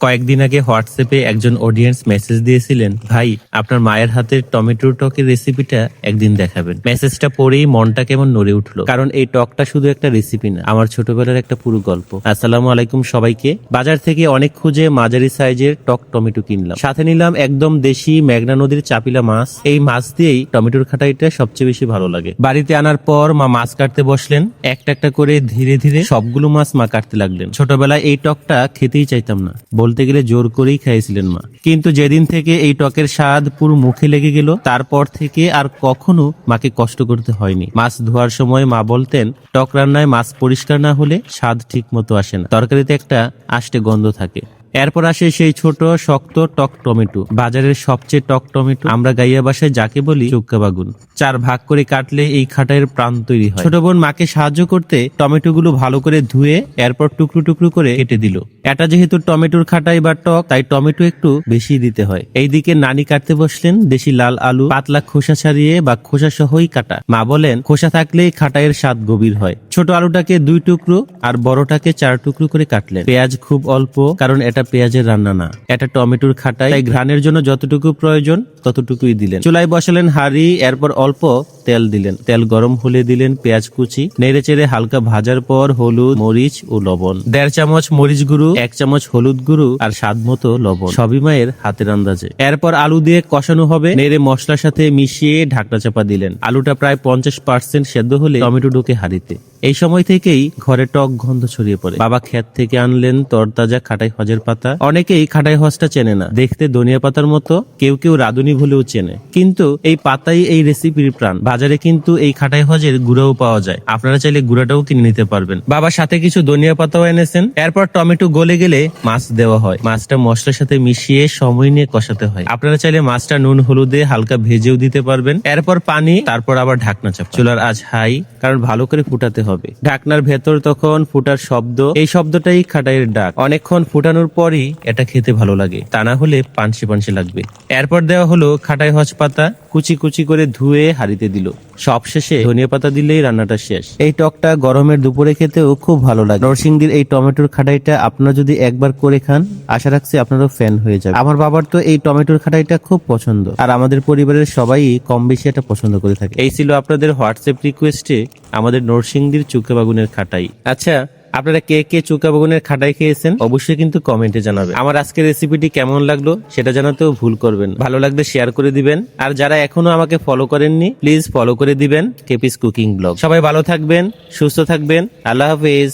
কয়েকদিন আগে হোয়াটসঅ্যাপে একজন অডিয়েন্স মেসেজ দিয়েছিলেন, ভাই আপনার মায়ের হাতের টমেটোর টকের রেসিপিটা একদিন দেখাবেন। মেসেজটা পড়েই মনটা কেমন নড়ে উঠলো, কারণ এই টকটা শুধু একটা রেসিপি না, আমার ছোটবেলার একটা পুরো গল্প। আসসালামু আলাইকুম সবাইকে। বাজার থেকে অনেক খুঁজে মাঝারি সাইজের টক টমেটো কিনলাম, সাথে নিলাম একদম দেশি মেঘনা নদীর চাপিলা মাছ। এই মাছ দিয়েই টমেটোর খাটাইটা সবচেয়ে বেশি ভালো লাগে। বাড়িতে আনার পর মা মাছ কাটতে বসলেন, একটা একটা করে ধীরে ধীরে সবগুলো মাছ মা কাটতে লাগলেন। ছোটবেলায় এই টকটা খেতেই চাইতাম না, বলতে গেলে জোর করেই খাইছিলেন মা। কিন্তু যেদিন থেকে এই টকের স্বাদ পুরো মুখে লেগে গেল, তারপর থেকে আর কখনো মাকে কষ্ট করতে হয়নি। মাছ ধোয়ার সময় মা বলতেন, টক রান্নায় মাছ পরিষ্কার না হলে স্বাদ ঠিক মতো আসে না, তরকারিতে একটা আষ্টে গন্ধ থাকে। এরপর আসে সেই ছোট শক্ত টক টমেটো, বাজারের সবচেয়ে টক টমেটো। আমরা গাইয়া ভাষায় যাকে বলি চুক্কা বাগুন। 4 ভাগ করে কাটলে এই খাটাইয়ের প্রাণ তৈরি হয়। ছোট বোন মাকে সাহায্য করতে টমেটো গুলো ভালো করে ধুয়ে এরপর টুকরো টুকরো করে কেটে দিল। এটা যেহেতু টমেটোর খাটাই বা টক, তাই টমেটো একটু বেশি দিতে হয়। এইদিকে নানি কাটতে বসলেন দেশি লাল আলু, পাতলা খোসা ছাড়িয়ে বা খোসা সহই কাটা। মা বলেন, খোসা থাকলেই খাটাইয়ের স্বাদ গভীর হয়। ছোট আলুটাকে 2 টুকরো আর বড়টাকে 4 টুকরো করে কাটলেন। পেঁয়াজ খুব অল্প, কারণ এটা পেঁয়াজের রান্না না, এটা টমেটোর খাটাই, তাই ঘ্রাণের জন্য যতটুকু প্রয়োজন ততটুকুই দিলেন। চুলায় বসালেন হাঁড়ি, এরপর অল্প তেল দিলেন। তেল গরম হলে দিলেন পেঁয়াজ কুচি, নেড়ে চেড়ে হালকা ভাজার পর হলুদ, মরিচ ও লবণ। 1.5 চামচ মরিচ গুঁড়ো, 1 চামচ হলুদ গুঁড়ো আর স্বাদ মতো লবণ, সবই মায়ের হাতের আন্দাজে। এরপর আলু দিয়ে কষানো হবে। নেড়ে মশলার সাথে মিশিয়ে ঢাকনা চাপা দিলেন। আলুটা প্রায় 50% সেদ্ধ হলে টমেটো ঢুকে হাঁড়িতে। এই সময় থেকেই ঘরে টক গন্ধ ছড়িয়ে পড়ে। বাবা ক্ষেত থেকে আনলেন তরতাজা খাটাই হজের পাতা। অনেকেই খাটাই হজটা চেনে না, দেখতে ধনিয়া পাতার মতো, কেউ কেউ রাঁধুনি বলেও চেনে, কিন্তু এই পাতাই এই রেসিপির প্রাণ। বাজারে কিন্তু এই খাটাই হজের গুঁড়াও পাওয়া যায়, আপনারা চাইলে গুঁড়াটাও কিনে নিতে পারবেন। বাবার সাথে কিছু ধনিয়া পাতাও এনেছেন। এরপর টমেটো গলে গেলে মাছ দেওয়া হয়। মাছটা মশলার সাথে মিশিয়ে সময় নিয়ে কষাতে হয়। আপনারা চাইলে মাছটা নুন হলুদে হালকা ভেজেও দিতে পারবেন। এরপর পানি, তারপর আবার ঢাকনা চাপা। চুলার আঁচ হাই, কারণ ভালো করে ফুটাতে হবে। ঢাকনার ভেতর তখন ফুটার শব্দ, এই শব্দটাই খাটাইয়ের ডাক। অনেকক্ষণ ফুটানোর পরই এটা খেতে ভালো লাগে, তা না হলে পানসে পানসে লাগবে। এরপর দেওয়া হলো খাটাই হজ পাতা, কুচি কুচি করে ধুয়ে হাঁড়িতে দিল। সবশেষে ধনিয়া পাতা দিলেই রান্নাটা শেষ। এই টকটা গরমের দুপুরে খেতেও খুব ভালো লাগে। নরসিংদীর এই টমেটোর খাটাইটা আপনারা যদি একবার করে খান, আশা রাখছি আপনারও ফ্যান হয়ে যাবে। আমার বাবার তো এই টমেটোর খাটাইটা খুব পছন্দ, আর আমাদের পরিবারের সবাই কম বেশি এটা পছন্দ করে থাকে। এই ছিল আপনাদের হোয়াটসঅ্যাপ রিকোয়েস্টে আমাদের নরসিংদীর চুক্কা বাগুনের খাটাই। আচ্ছা, আপনারা কে কে চুক্কা বাগুনের খাটাই খেয়েছেন অবশ্যই কিন্তু কমেন্টে জানাবেন। আমার আজকের রেসিপিটি কেমন লাগলো সেটা জানাতেও ভুল করবেন। ভালো লাগলে শেয়ার করে দিবেন, আর যারা এখনো আমাকে ফলো করেননি প্লিজ ফলো করে দিবেন কেপিস কুকিং ব্লগ। সবাই ভালো থাকবেন, সুস্থ থাকবেন। আল্লাহ হাফেজ।